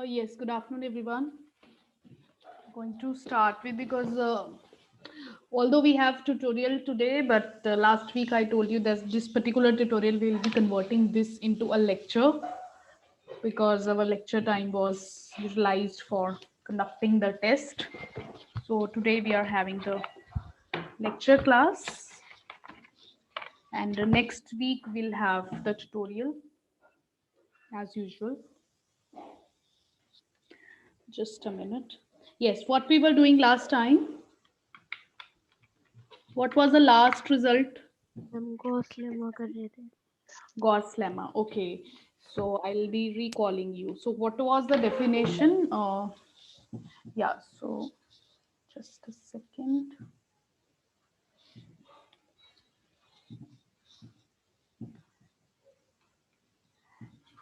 Yes, good afternoon, everyone. Going to start with because although we have tutorial today, but last week I told you that this particular tutorial will be converting this into a lecture because our lecture time was utilized for conducting the test. So today we are having the lecture class, and next week we'll have the tutorial as usual. Just a minute. Yes, what we were doing last time. What was the last result? हम Gauss lemma कर रहे थे. Gauss lemma. Okay. So I'll be recalling you. So what was the definition? Yeah. So just a second.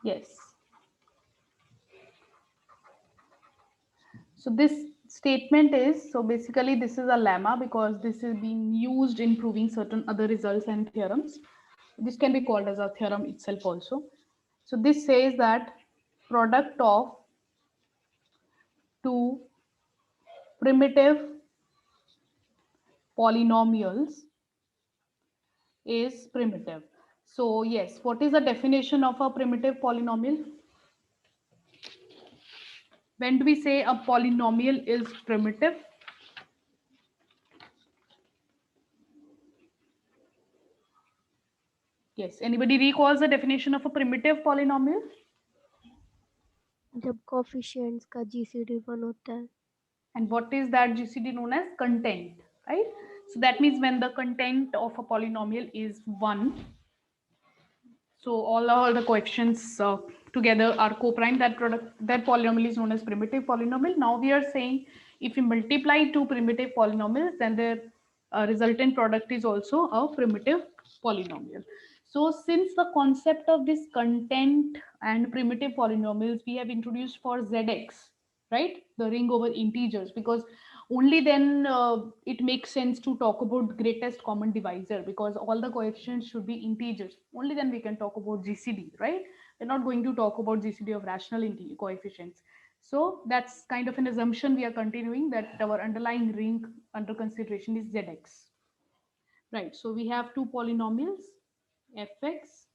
Yes. So this statement is, so basically this is a lemma because this is being used in proving certain other results and theorems. This can be called as a theorem itself also. So this says that product of two primitive polynomials is primitive. So yes, what is the definition of a primitive polynomial? When do we say a polynomial is primitive? Yes, anybody recalls the definition of a primitive polynomial? जब coefficients का GCD 1 होता है. And what is that GCD known as? Content, right? So that means when the content of a polynomial is 1, so all the coefficients together are co-prime. That polynomial is known as primitive polynomial. Now we are saying if we multiply two primitive polynomials, then their resultant product is also a primitive polynomial. So since the concept of this content and primitive polynomials we have introduced for ZX, right? The ring over integers, because only then it makes sense to talk about greatest common divisor, because all the coefficients should be integers. Only then we can talk about GCD, right? We're not going to talk about GCD of rational coefficients. So that's kind of an assumption we are continuing, that our underlying ring under consideration is ZX. Right, so we have two polynomials, fx,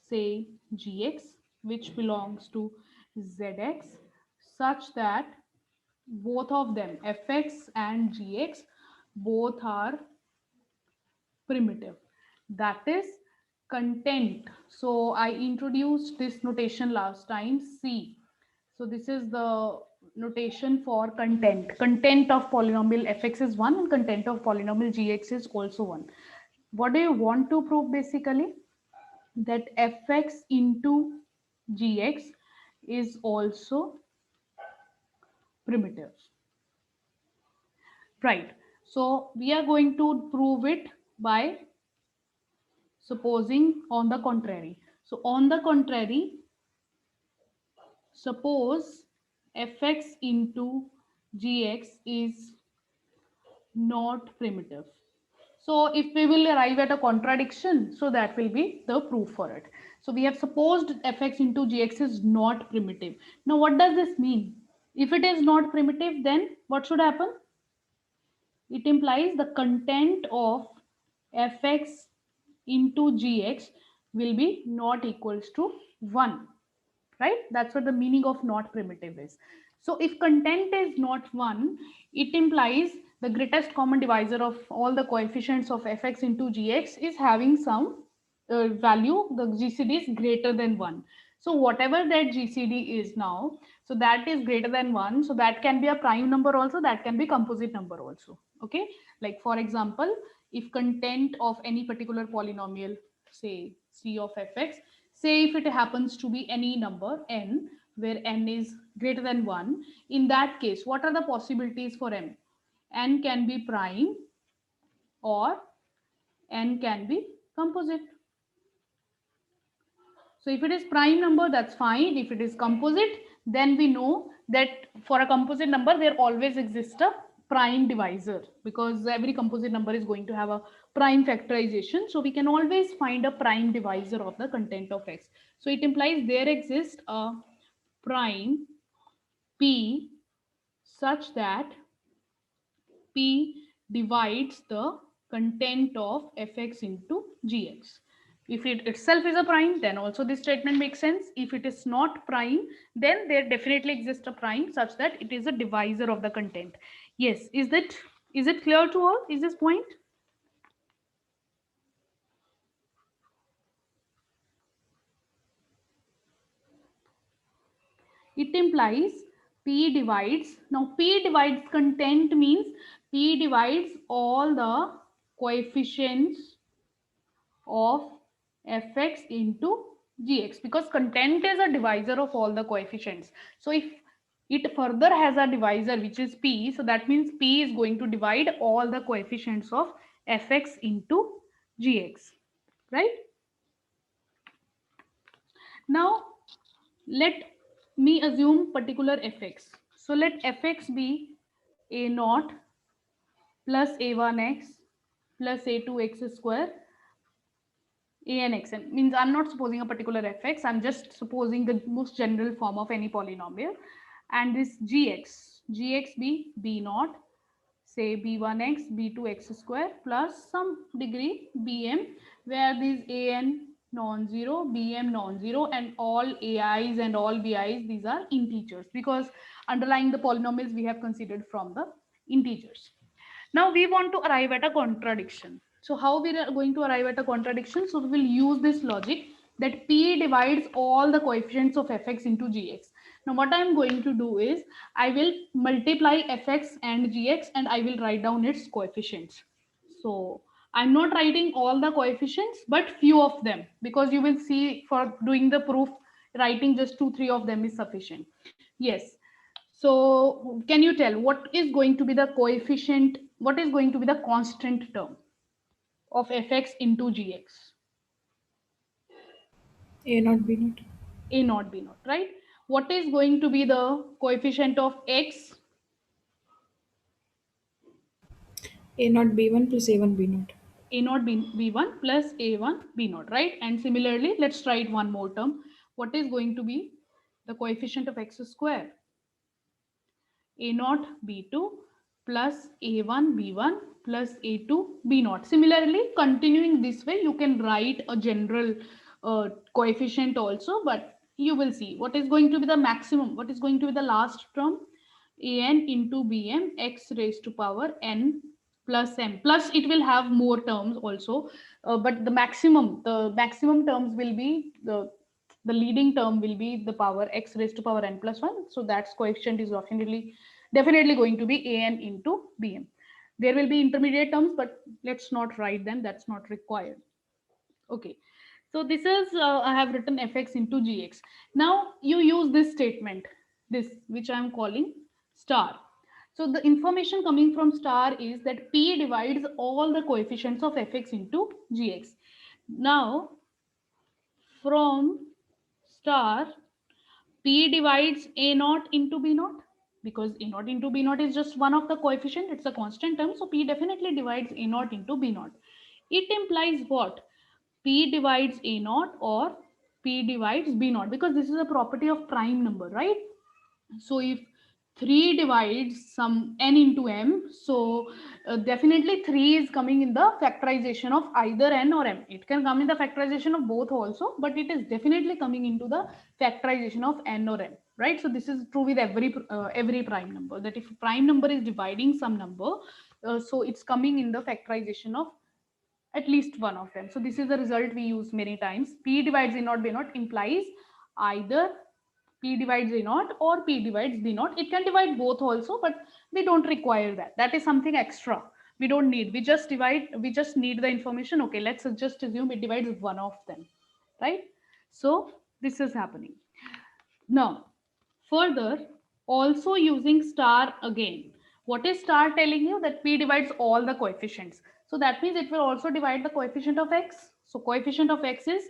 say gx, which belongs to zx, such that both of them, fx and gx, both are primitive. That is content. So I introduced this notation last time, C. So this is the notation for content. Content of polynomial fx is 1 and content of polynomial gx is also 1. What do you want to prove basically? That fx into gx is also primitive. Right. So we are going to prove it by supposing on the contrary. So on the contrary, suppose fx into gx is not primitive. So if we will arrive at a contradiction, so that will be the proof for it. So we have supposed fx into gx is not primitive. Now what does this mean? If it is not primitive, then what should happen? It implies the content of fx into gx will be not equals to 1, right? That's what the meaning of not primitive is. So if content is not 1, it implies the greatest common divisor of all the coefficients of fx into gx is having some value, the gcd is greater than 1. So whatever that gcd is now, so that is greater than 1, so that can be a prime number also, that can be composite number also. Okay, like for example, if content of any particular polynomial, say c of fx, say if it happens to be any number n where n is greater than 1, in that case what are the possibilities for m? N can be prime or n can be composite. So if it is prime number, that's fine. If it is composite, then we know that for a composite number, there always exists a prime divisor, because every composite number is going to have a prime factorization. So we can always find a prime divisor of the content of x. So it implies there exists a prime P such that P divides the content of fx into gx. If it itself is a prime, then also this statement makes sense. If it is not prime, then there definitely exists a prime such that it is a divisor of the content. Yes, is it clear to all? Is this point? It implies P divides. Now P divides content means P divides all the coefficients of fx into gx, because content is a divisor of all the coefficients. So if it further has a divisor which is p, so that means p is going to divide all the coefficients of fx into gx, right? Now let me assume particular fx. So let fx be a naught plus a1x plus a2x square an xn. Means I'm not supposing a particular fx, I'm just supposing the most general form of any polynomial. And this gx be b naught, say b1x b2x square plus some degree bm, where these an non-zero, bm non-zero, and all ai's and all bi's, these are integers, because underlying the polynomials we have considered from the integers. Now we want to arrive at a contradiction. So how we are going to arrive at a contradiction? So we will use this logic that P divides all the coefficients of fx into gx. Now what I am going to do is I will multiply fx and gx and I will write down its coefficients. So I'm not writing all the coefficients but few of them, because you will see for doing the proof writing just 2-3 of them is sufficient. Yes, so can you tell what is going to be the coefficient, what is going to be the constant term of fx into gx? A naught B naught. A naught b naught, right? What is going to be the coefficient of x? A naught B1 plus A1 B naught. A naught b1 plus a1 b naught, right? And similarly, let's write one more term. What is going to be the coefficient of x square? A naught b2 plus a1 b1 plus a2 b naught. Similarly, continuing this way, you can write a general coefficient also, but you will see what is going to be the maximum, what is going to be the last term, an into bm x raised to power n plus m, plus it will have more terms also, but the maximum terms will be the leading term will be the power x raised to power n plus 1. So that's coefficient is definitely going to be an into bm. There will be intermediate terms, but let's not write them, that's not required. Okay, so this is I have written fx into gx. Now you use this statement, this which I am calling star. So the information coming from star is that p divides all the coefficients of fx into gx. Now from star, P divides A naught into B naught, because A naught into B naught is just one of the coefficient, it's a constant term. So P definitely divides A naught into B naught. It implies what? P divides A naught or P divides B naught, because this is a property of prime number, right? So if 3 divides some n into m, so definitely 3 is coming in the factorization of either n or m. It can come in the factorization of both also, but it is definitely coming into the factorization of n or m, right? So this is true with every prime number, that if a prime number is dividing some number, so it's coming in the factorization of at least one of them. So this is the result we use many times. P divides A naught B naught implies either P divides A naught or P divides B naught. It can divide both also, but we don't require that. That is something extra. We don't need. We just need the information. Okay, let's just assume it divides one of them, right? So this is happening. Now, further, also using star again. What is star telling you? That P divides all the coefficients. So that means it will also divide the coefficient of x. So coefficient of x is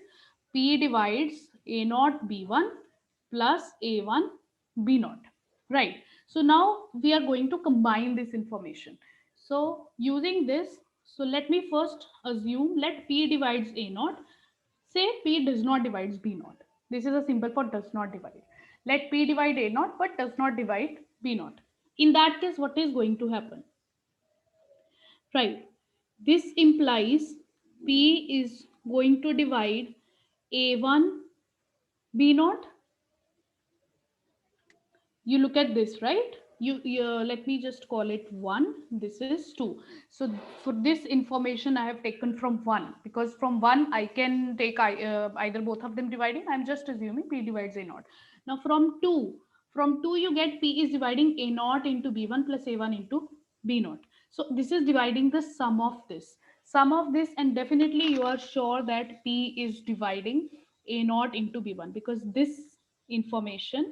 P divides A naught B1 plus A1 B naught, right? So now we are going to combine this information. So using this, so let me first assume, let P divides A naught. Say P does not divides B naught. This is a symbol for does not divide. Let P divide A naught but does not divide B naught. In that case, what is going to happen? Right. This implies P is going to divide A1 B naught. You look at this, right? You let me just call it 1. This is 2. So for this information I have taken from 1, because from 1 I can take either both of them dividing. I'm just assuming P divides A naught. Now from 2 you get P is dividing A naught into B1 plus A1 into B naught. So this is dividing the sum of this, and definitely you are sure that P is dividing A naught into B1, because this information,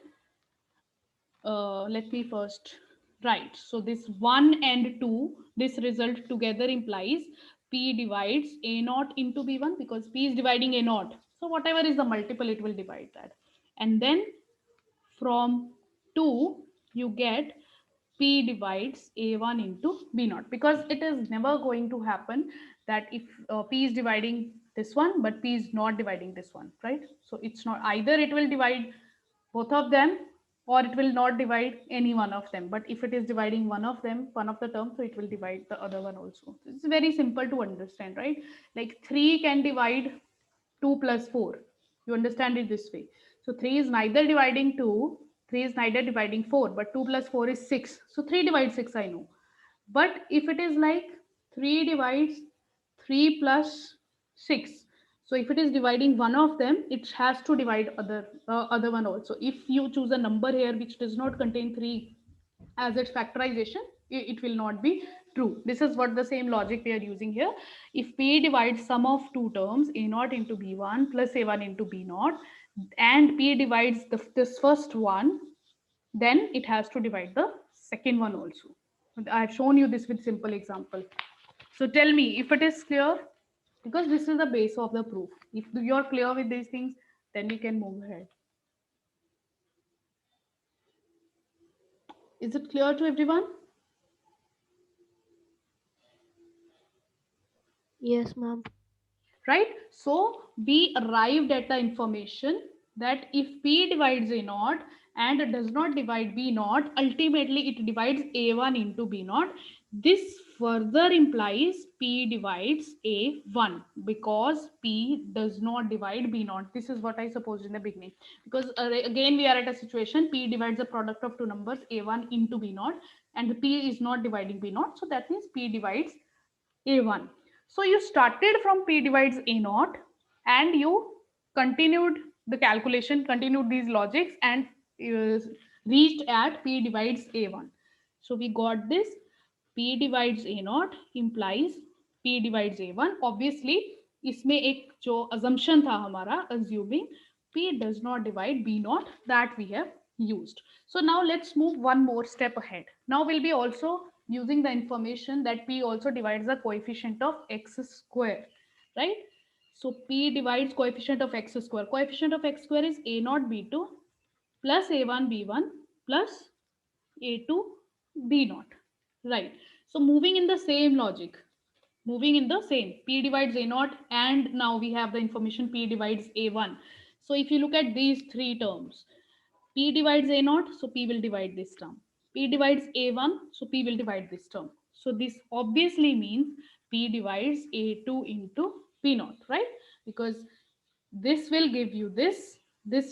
let me first write. So this 1 and 2, this result together implies P divides A naught into B1, because P is dividing A naught. So whatever is the multiple, it will divide that. And then from 2, you get P divides A1 into B naught, because it is never going to happen that if P is dividing this one, but P is not dividing this one, right? So it's not, either it will divide both of them, or it will not divide any one of them. But if it is dividing one of them, one of the terms, so it will divide the other one also. It's very simple to understand, right? Like 3 can divide 2 plus 4. You understand it this way. So 3 is neither dividing 2, 3 is neither dividing 4, but 2 plus 4 is 6. So 3 divides 6, I know. But if it is like 3 divides 3 plus 6, so if it is dividing one of them, it has to divide other one also. If you choose a number here which does not contain 3 as its factorization, it will not be true. This is what the same logic we are using here. If P divides sum of two terms, A naught into B1 plus A1 into B naught, and P divides this first one, then it has to divide the second one also. I've shown you this with simple example. So tell me if it is clear, because this is the base of the proof. If you're clear with these things, then we can move ahead. Is it clear to everyone? Yes, ma'am. Right? So we arrived at the information that if P divides A naught and does not divide B naught, ultimately it divides A1 into B naught. This further implies P divides A1 because P does not divide B naught. This is what I supposed in the beginning. Because again, we are at a situation P divides the product of two numbers A1 into B naught, and P is not dividing B naught. So that means P divides A1. So you started from P divides A naught and you continued the calculation, continued these logics, and reached at P divides A1. So we got this P divides A naught implies P divides A1. Obviously, इसमें एक जो assumption था हमारा, assuming P does not divide B naught, that we have used. So now let's move one more step ahead. Now we'll be also using the information that P also divides the coefficient of x square, right? So P divides coefficient of x square. Coefficient of x square is A naught B2 plus A1 B1 plus A2 B naught, right? So moving in the same logic, moving in the same, P divides A naught, and now we have the information P divides A1. So if you look at these three terms, P divides A naught, so P will divide this term. P divides A1, so P will divide this term. So this obviously means P divides A2 into P naught, right? Because this will give you this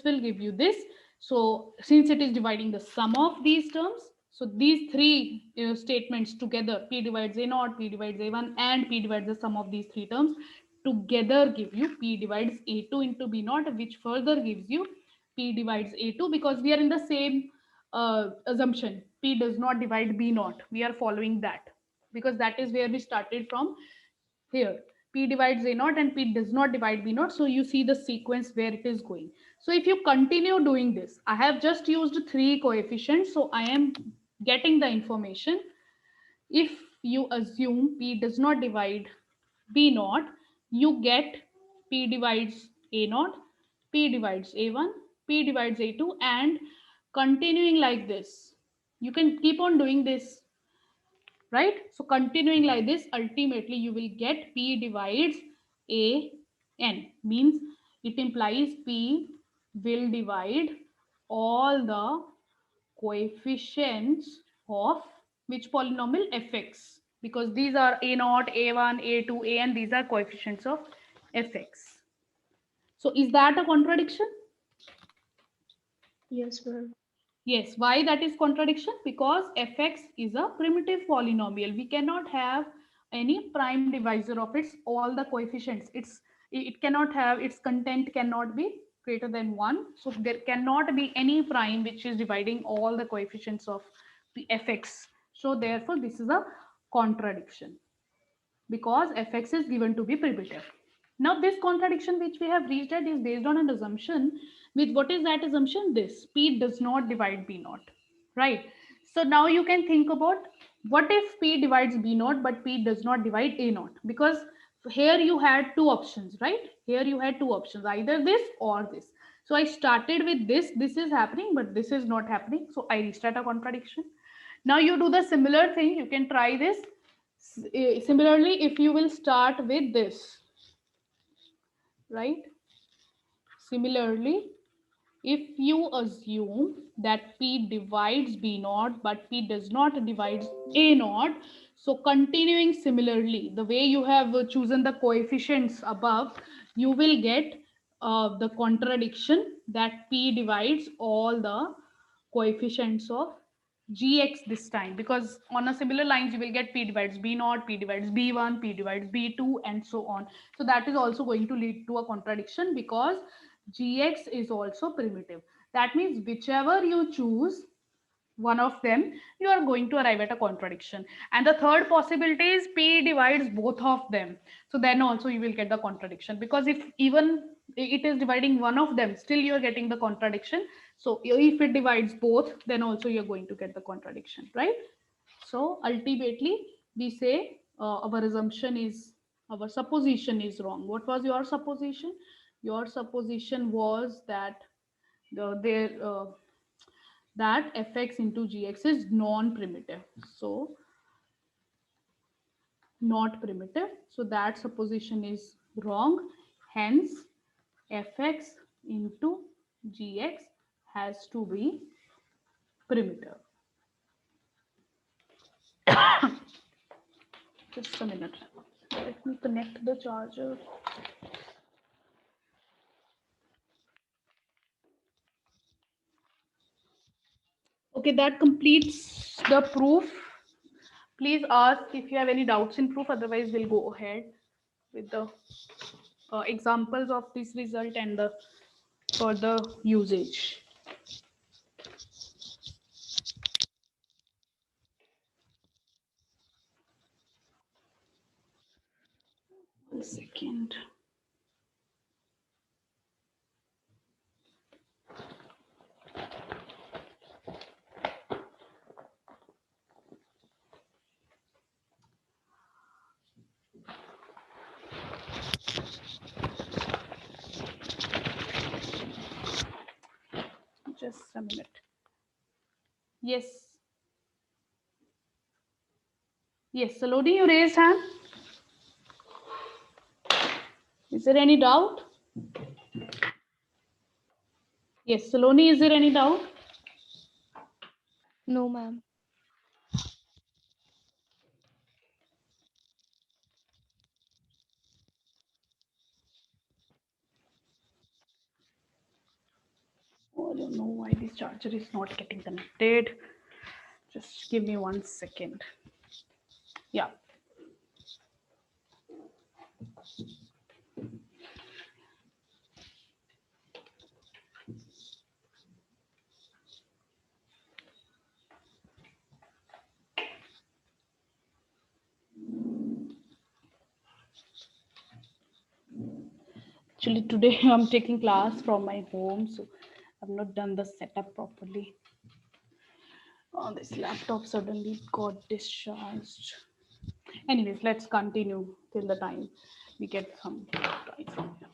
will give you this. So since it is dividing the sum of these terms, so these three statements together, P divides A naught, P divides A1, and P divides the sum of these three terms together give you P divides A2 into B naught, which further gives you P divides A2, because we are in the same assumption. P does not divide B naught. We are following that because that is where we started from here. P divides A naught and P does not divide B naught. So you see the sequence where it is going. So if you continue doing this, I have just used three coefficients. So I am getting the information. If you assume P does not divide B naught, you get P divides A naught, P divides A1, P divides A2, and continuing like this. You can keep on doing this, right? So continuing like this, ultimately you will get P divides A n, means it implies P will divide all the coefficients of which polynomial? Fx, because these are a0, a1, a2, an, these are coefficients of fx. So is that a contradiction? Yes, ma'am. Yes. Why that is contradiction? Because fx is a primitive polynomial. We cannot have any prime divisor of its all the coefficients. It cannot have its content cannot be greater than 1. So there cannot be any prime which is dividing all the coefficients of the fx. So therefore this is a contradiction because fx is given to be primitive. Now this contradiction which we have reached at is based on an assumption with what is that assumption? This p does not divide b naught, right? So now you can think about what if p divides b naught but p does not divide a naught, because here you had two options, right? Here you had two options, either this or this. So I started with this is happening but this is not happening, so I reached at a contradiction. Now you do the similar thing, you can try this. Similarly, if you will start with this, right? Similarly, if you assume that P divides B naught, but P does not divide A naught, so continuing similarly, the way you have chosen the coefficients above, you will get the contradiction that P divides all the coefficients of gx this time, because on a similar lines you will get p divides b naught, p divides b1, p divides b2, and so on. So that is also going to lead to a contradiction because gx is also primitive. That means whichever you choose one of them, you are going to arrive at a contradiction. And the third possibility is p divides both of them, so then also you will get the contradiction, because if even it is dividing one of them, still you are getting the contradiction. So if it divides both, then also you're going to get the contradiction, right? So ultimately we say our assumption is, our supposition is wrong. What was your supposition? Your supposition was that there that fx into gx is non-primitive, so not primitive, so that supposition is wrong. Hence fx into gx has to be primitive. Just a minute, let me connect the charger. Okay, that completes the proof. Please ask if you have any doubts in proof, otherwise we'll go ahead with the examples of this result and the further usage. One second. Just a minute. Yes. Yes, Saloni, you raised hand. Is there any doubt? Yes, Saloni, is there any doubt? No, ma'am. Oh, I don't know why this charger is not getting connected. Just give me 1 second. Yeah. Actually, today I'm taking class from my home, so I've not done the setup properly. Oh, this laptop suddenly got discharged. Anyways, let's continue till the time we get some time from here.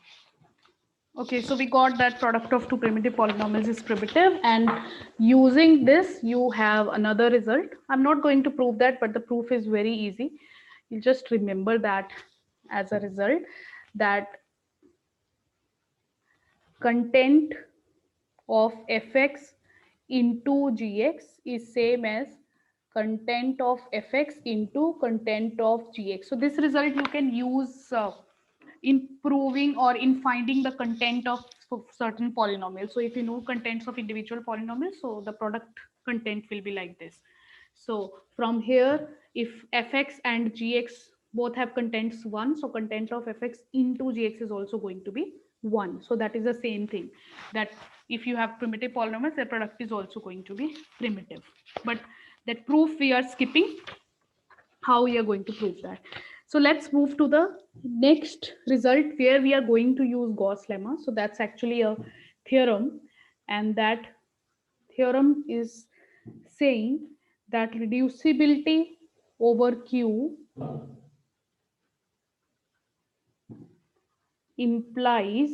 Okay, so we got that product of two primitive polynomials is primitive, and using this you have another result. I'm not going to prove that, but the proof is very easy. You just remember that as a result, that content of fx into gx is same as content of fx into content of gx. So this result you can use in proving or in finding the content of certain polynomials. So if you know contents of individual polynomials, so the product content will be like this. So from here, if fx and gx both have contents 1, so content of fx into gx is also going to be 1. So that is the same thing, that if you have primitive polynomials, the product is also going to be primitive. But that proof we are skipping. How we are going to prove that? So let's move to the next result where we are going to use Gauss lemma. So that's actually a theorem, and that theorem is saying that reducibility over Q implies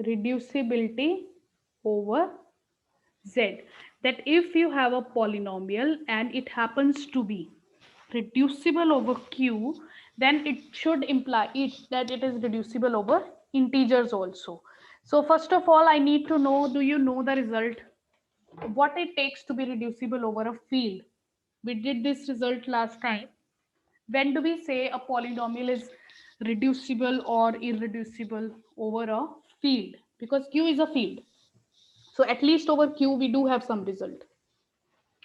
reducibility over Z. That if you have a polynomial and it happens to be reducible over Q, then it should imply that it is reducible over integers also. So first of all, I need to know, do you know the result? What it takes to be reducible over a field? We did this result last time. When do we say a polynomial is reducible or irreducible over a field? Because Q is a field. So at least over Q, we do have some result.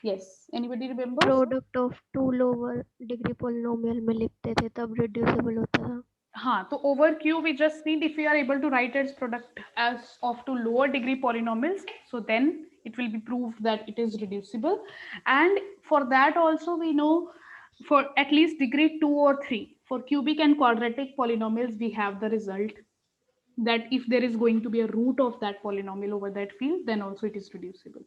Yes, anybody remembers? Product of two lower degree polynomial में लिखते थे तब reducible होता था. हाँ, तो over Q we just need, if we are able to write its product as of two lower degree polynomials, so then it will be proved that it is reducible. And for that also we know, for at least degree 2 or 3, for cubic and quadratic polynomials, we have the result that if there is going to be a root of that polynomial over that field, then also it is reducible.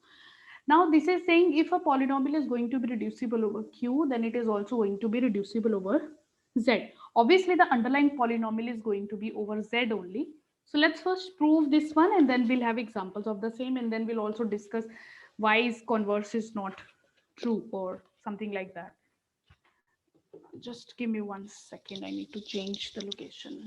Now this is saying if a polynomial is going to be reducible over Q, then it is also going to be reducible over Z. Obviously the underlying polynomial is going to be over Z only. So let's first prove this one, and then we'll have examples of the same, and then we'll also discuss why is converse is not true or something like that. Just give me 1 second. I need to change the location.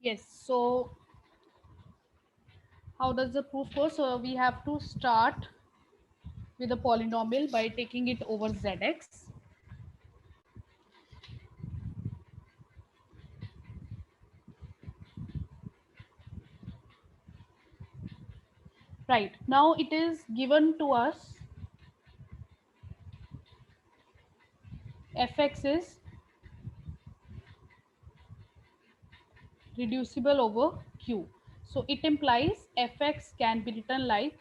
Yes, so how does the proof go? So we have to start with a polynomial by taking it over Zx. Right, now it is given to us fx is reducible over q. So it implies fx can be written like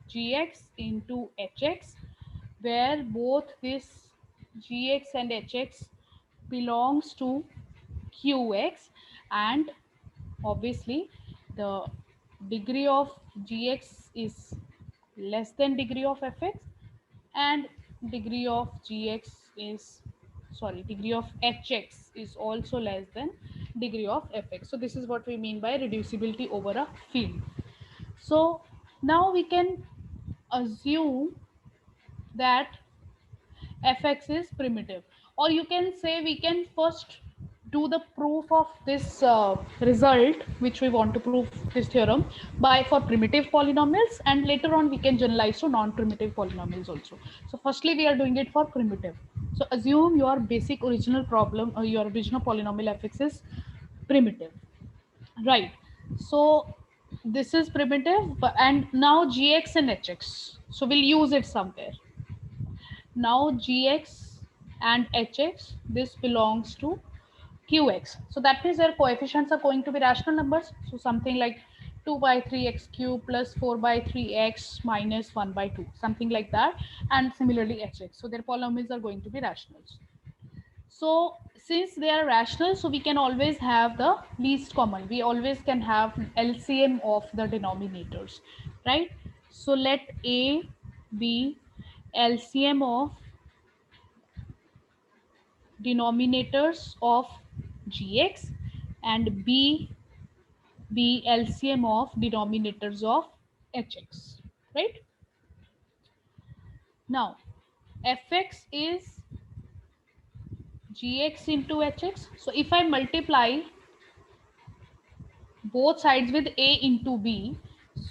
gx into hx, where both this gx and hx belongs to qx, and obviously the degree of gx is less than degree of fx, and degree of gx is, sorry, degree of hx is also less than degree of fx. So this is what we mean by reducibility over a field. So now we can assume that fx is primitive, or you can say we can first do the proof of this result, which we want to prove this theorem by for primitive polynomials, and later on we can generalize to non-primitive polynomials also. So firstly we are doing it for primitive. So assume your basic original problem or your original polynomial fx is primitive, right? So this is primitive, and now gx and hx, so we'll use it somewhere. Now gx and hx, this belongs to qx. So that means their coefficients are going to be rational numbers. So something like 2 by 3x cube plus 4 by 3x minus 1 by 2, something like that. And similarly hx. So their polynomials are going to be rationals. So since they are rational, so we can always have the least common. We always can have LCM of the denominators, right? So let A be LCM of denominators of gx, and B be LCM of denominators of hx, right? Now fx is gx into hx. So if I multiply both sides with a into b,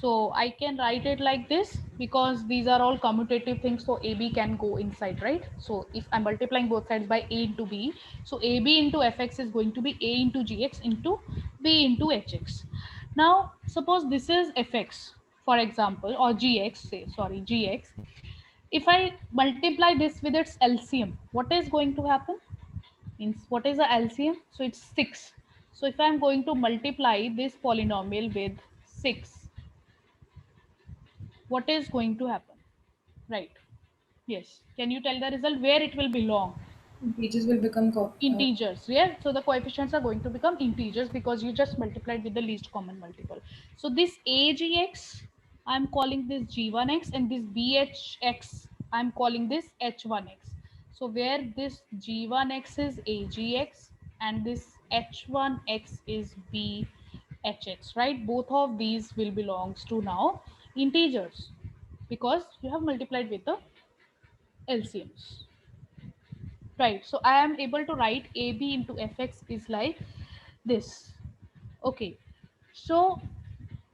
so I can write it like this, because these are all commutative things, so ab can go inside, right? So if I'm multiplying both sides by a into b, so ab into fx is going to be a into gx into b into hx. Now suppose this is fx, for example, or gx, say sorry, gx. If I multiply this with its LCM, what is going to happen? Means what is the LCM? So it's 6. So if I'm going to multiply this polynomial with 6, what is going to happen? Right. Yes. Can you tell the result where it will belong? Integers will become Integers. Yeah. So the coefficients are going to become integers because you just multiplied with the least common multiple. So this AGX, I'm calling this G1X, and this BHX, I'm calling this H1X. So where this G1X is AGX and this H1X is BHX, right? Both of these will belongs to now integers because you have multiplied with the LCMs. Right. So I am able to write AB into fx is like this. Okay. So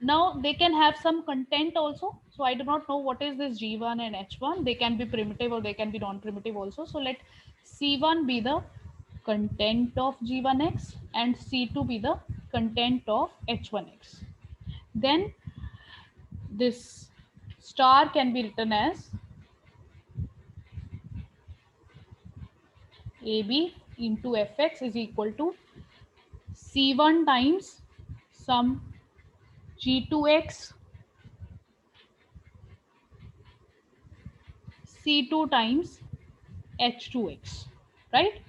now they can have some content also. So I do not know what is this G1 and H1. They can be primitive or they can be non-primitive also. So let C1 be the content of G1x and C2 be the content of H1x. Then this star can be written as AB into fx is equal to C1 times some G2x, C2 times H2x, right?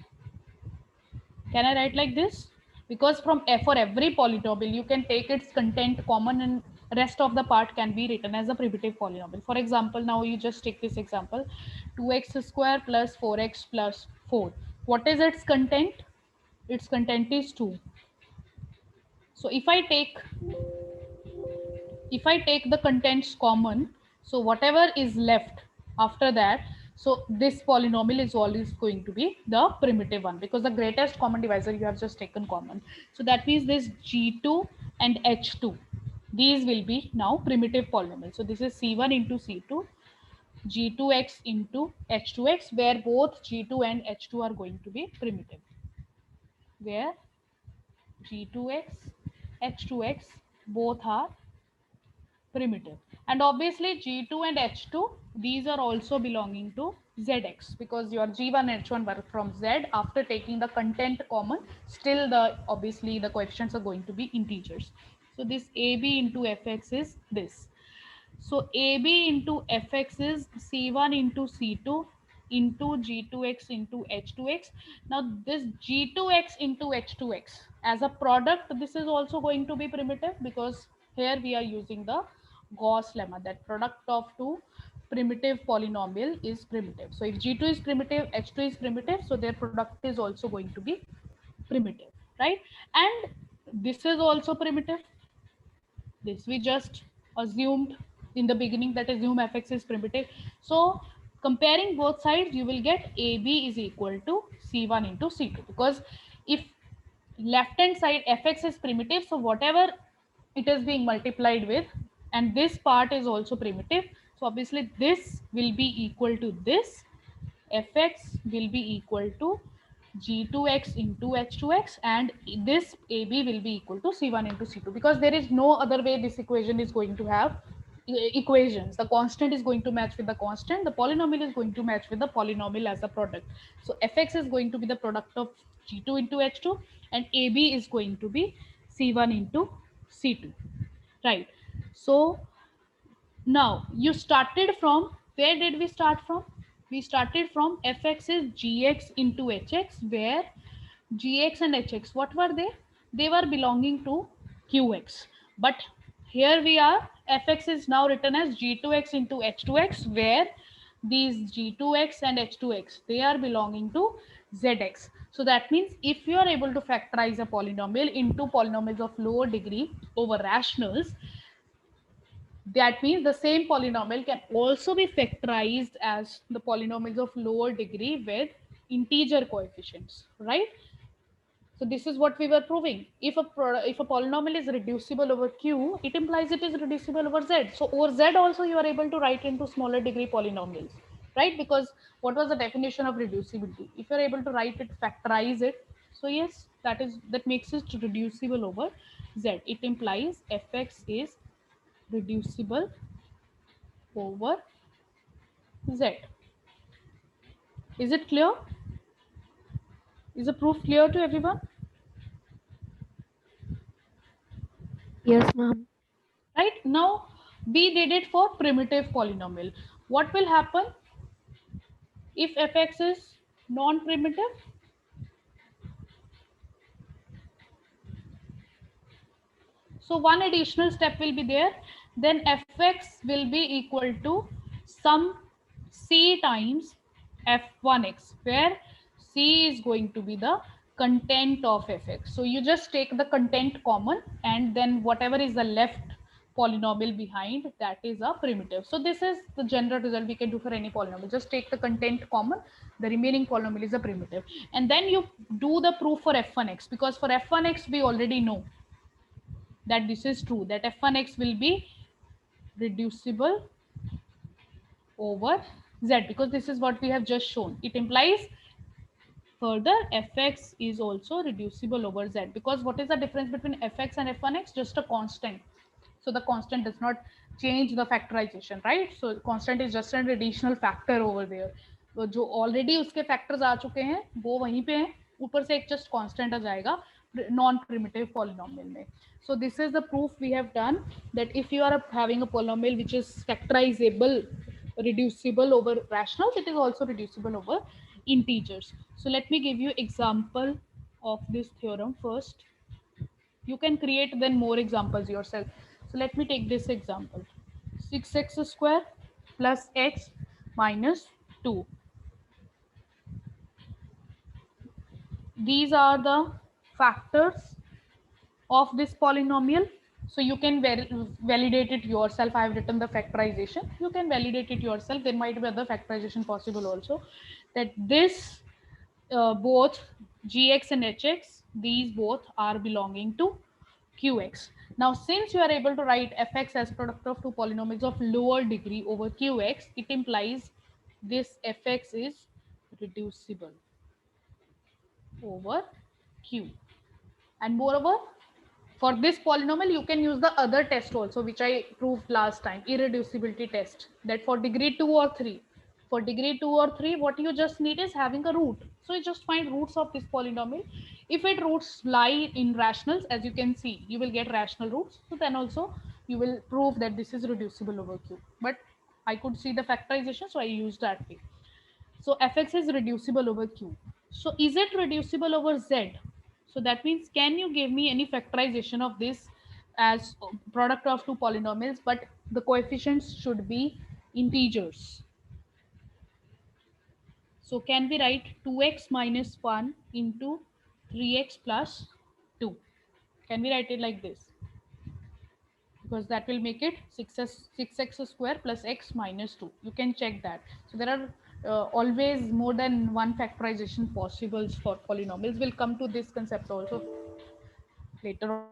Can I write like this? Because from for every polynomial, you can take its content common and rest of the part can be written as a primitive polynomial. For example, now you just take this example, 2x square plus 4x plus 4. What is its content? Its content is 2. So if I take the contents common, so whatever is left after that, so this polynomial is always going to be the primitive one because the greatest common divisor you have just taken common. So that means this G2 and H2, these will be now primitive polynomial. So this is C1 into C2, G2x into H2x, where both G2 and H2 are going to be primitive, where G2x, H2x both are primitive. And obviously G2 and H2, these are also belonging to ZX because your G1 and H1 were from Z. After taking the content common, still the obviously the coefficients are going to be integers. So this AB into fx is this. So AB into fx is C1 into C2 into G2x into H2x. Now this G2x into H2x as a product, this is also going to be primitive because here we are using the Gauss lemma, that product of two primitive polynomial is primitive. So if G2 is primitive, H2 is primitive, so their product is also going to be primitive, right? And this is also primitive. This we just assumed in the beginning, that assume fx is primitive. So comparing both sides, you will get AB is equal to C1 into C2 because if left hand side fx is primitive, so whatever it is being multiplied with, and this part is also primitive, so obviously this will be equal to this, fx will be equal to g2x into h2x, and this ab will be equal to c1 into c2, because there is no other way this equation is going to have equations. The constant is going to match with the constant, the polynomial is going to match with the polynomial as a product. So fx is going to be the product of g2 into h2, and ab is going to be c1 into c2, right? So now you started from, where did we start from? We started from fx is gx into hx, where gx and hx, what were they? They were belonging to qx. But here we are, fx is now written as g2x into h2x, where these g2x and h2x, they are belonging to zx. So that means if you are able to factorize a polynomial into polynomials of lower degree over rationals, that means the same polynomial can also be factorized as the polynomials of lower degree with integer coefficients, right? So this is what we were proving. If a polynomial is reducible over q, it implies it is reducible over z. So over z also you are able to write into smaller degree polynomials, right? Because what was the definition of reducibility? If you are able to write it, factorize it, so yes, that makes it reducible over z. It implies fx is reducible over z. Is it clear? Is the proof clear to everyone? Yes, ma'am. Right now we did it for primitive polynomial. What will happen if fx is non-primitive? So one additional step will be there. Then fx will be equal to sum c times f1x, where c is going to be the content of fx. So you just take the content common, and then whatever is the left polynomial behind, that is a primitive. So this is the general result we can do for any polynomial. Just take the content common, the remaining polynomial is a primitive. And then you do the proof for f1x, because for f1x we already know that this is true, that f1x will be reducible over z, because this is what we have just shown. It implies further fx is also reducible over z, because what is the difference between fx and f1x? Just a constant. So the constant does not change the factorization, right? So constant is just an additional factor over there. तो जो already उसके factors आ चुके हैं वो वहीं पे हैं, ऊपर से एक जस्ट कांस्टेंट आ जाएगा नॉन प्रिमिटिव पॉलिनोमियल में. So this is the proof we have done, that if you are having a polynomial which is factorizable, reducible over rationals, it is also reducible over integers. So let me give you example of this theorem first. You can create then more examples yourself. So let me take this example. 6x square plus x minus 2. These are the factors of this polynomial. So you can validate it yourself. I have written the factorization. You can validate it yourself. There might be other factorization possible also. That this both gx and hx, these both are belonging to qx. Now, since you are able to write fx as product of two polynomials of lower degree over qx, it implies this fx is reducible over q. And moreover, for this polynomial, you can use the other test also, which I proved last time, irreducibility test, that for degree 2 or 3, for degree 2 or 3, what you just need is having a root. So you just find roots of this polynomial. If it roots lie in rationals, as you can see, you will get rational roots. So then also you will prove that this is reducible over q. But I could see the factorization, so I used that way. So fx is reducible over q. So is it reducible over z? So that means, can you give me any factorization of this as product of two polynomials, but the coefficients should be integers? So can we write 2x minus 1 into 3x plus 2? Can we write it like this? Because that will make it 6x square plus x minus 2. You can check that. So there are always more than one factorization possibles for polynomials. We'll come to this concept also later on.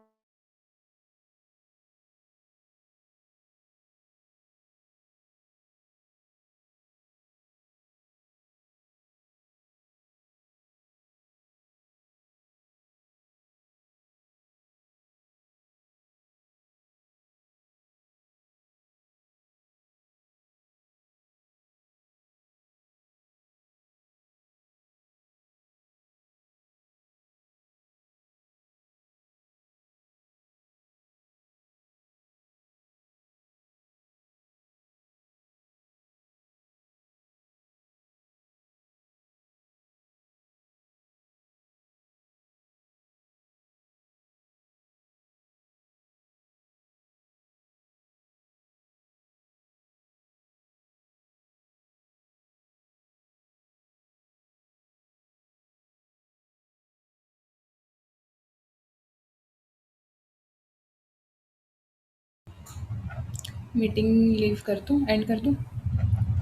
Meeting leave कर दूँ, and कर दूँ?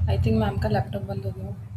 I think ma'am का laptop बंद हो गया।